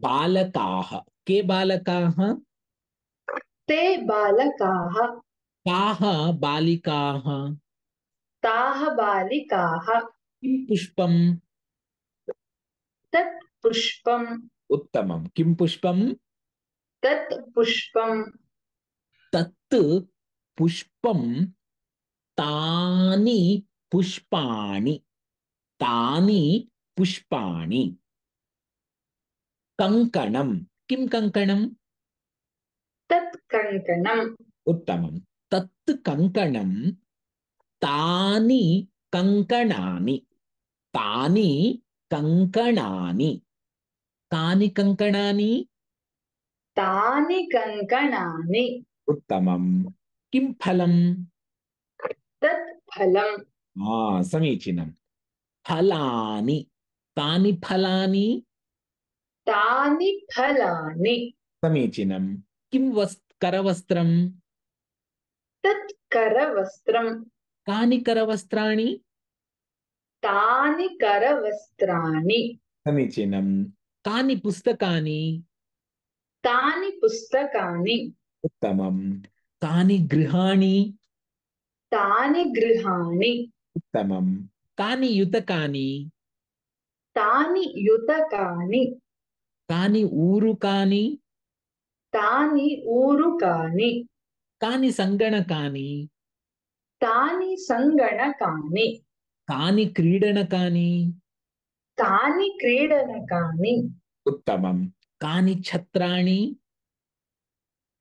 बालकाः के बालकाः ते बालकाः काः बालिकाः ताः बालिकाः किं पुष्पम् तत् पुष्पम् उत्तमं किं पुष्पम् तत् पुष्पम् तत् पुष्पं तानि पुष्पाणि तानि पुष्पाणि कङ्कणं किं कङ्कणम् तत् कङ्कणम् उत्तमं तत् कङ्कणं तानि कङ्कणानि तानि कङ्कणानि कानि कङ्कणानि तानि कङ्कणानि उत्तमं किं फलम् तत् फलम् समीचीनं फलानि कानि फलानि तानि फलानि समीचीनं किं करवस्त्रम् तत् करवस्त्रम् कानि करवस्त्राणि तानि करवस्त्राणि समीचीनं कानि पुस्तकानि तानि पुस्तकानि उत्तमं कानि गृहाणि तानि गृहाणि उत्तमं कानि युतकानि तानि युतकानि कानि ऊरुकानि तानि ऊरुकानि कानि सङ्गणकानि तानि सङ्गणकानि कानि क्रीडनकानि तानि क्रीडनकानि उत्तमं कानि छत्राणि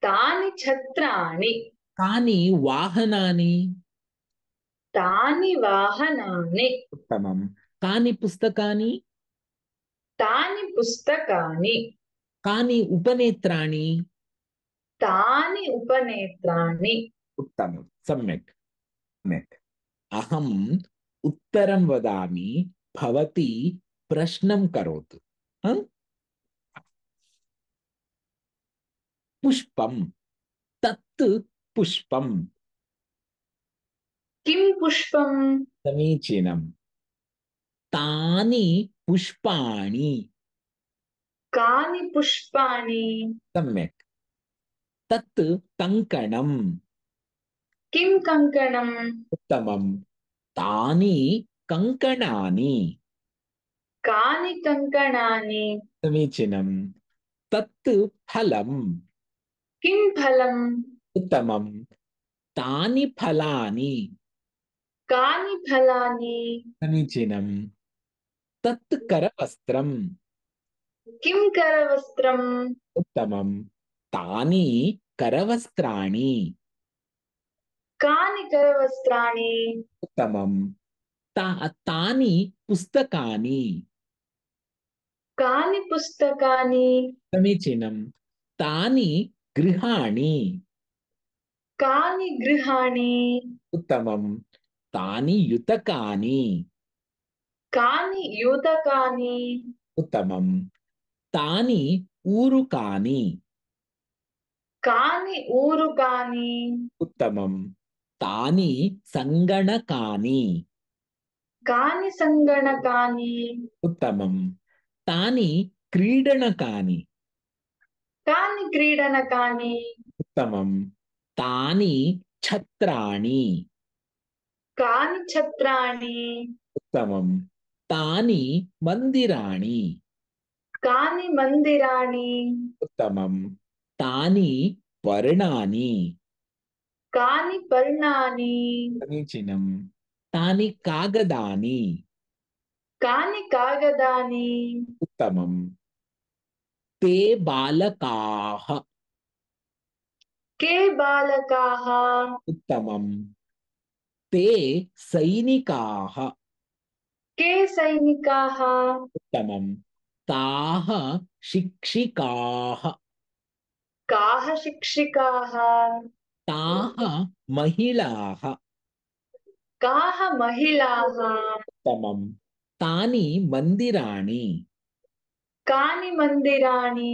तानि छत्राणि कानि वाहनानि तानि वाहनानि उत्तमं कानि पुस्तकानि तानि पुस्तकानि कानि उपनेत्राणि तानि उपनेत्राणि उत्तमं सम्यक् सम्यक् अहम् उत्तरं वदामि भवती प्रश्नं करोतु ह? पुष्पं तत् पुष्पं किं पुष्पम् समीचीनं तानि पुष्पाणि कानि पुष्पाणि सम्यक् तत् कङ्कणम् किं कङ्कणम् उत्तमं तानि कङ्कणानि कानि कङ्कणानि समीचीनं तत् फलम् किं फलम् उत्तमं तानि फलानि कानि फलानि समीचीनं तत् करवस्त्रम् किं करवस्त्रम् उत्तमं तानि करवस्त्राणि कानि करवस्त्राणि उत्तमं तानि पुस्तकानि कानि पुस्तकानि समीचीनं तानि गृहाणि कानि गृहाणि उत्तमं तानि युतकानि कानि युतकानि उत्तमं तानि ऊरुकानि कानि ऊरुकानि उत्तमं तानि सङ्गणकानि कानि सङ्गणकानि उत्तमं तानि क्रीडनकानि कानि क्रीडनकानि उत्तमं तानि छत्राणि कानि छत्राणि उत्तमं तानि मन्दिराणि कानि मन्दिराणि उत्तमं तानि पर्णानि कानि पर्णानि समीचीनं तानि कागदानि कानि कागदानि उत्तमं ते बालकाः के बालकाः उत्तमं ते सैनिकाः के सैनिकाः उत्तमं ताः शिक्षिकाः काः शिक्षिकाः ताः महिलाः काः महिलाः उत्तमं तानि मन्दिराणि कानि मन्दिराणि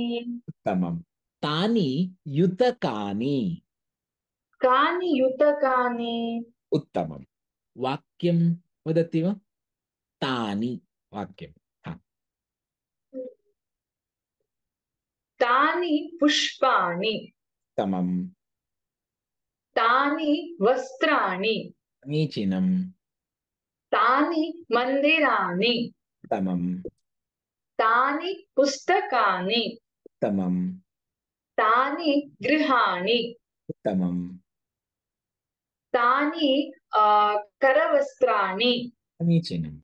उत्तमं तानि युतकानि कानि युतकानि उत्तमं वाक्यं वदति वा तानि वाक्यं हा तानि पुष्पाणि उत्तमम् तानि वस्त्राणि समीचीनम् तानि मन्दिराणि उत्तमम् तानि पुस्तकानि उत्तमम् तानि गृहाणि उत्तमम् तानि करवस्त्राणि समीचीनम्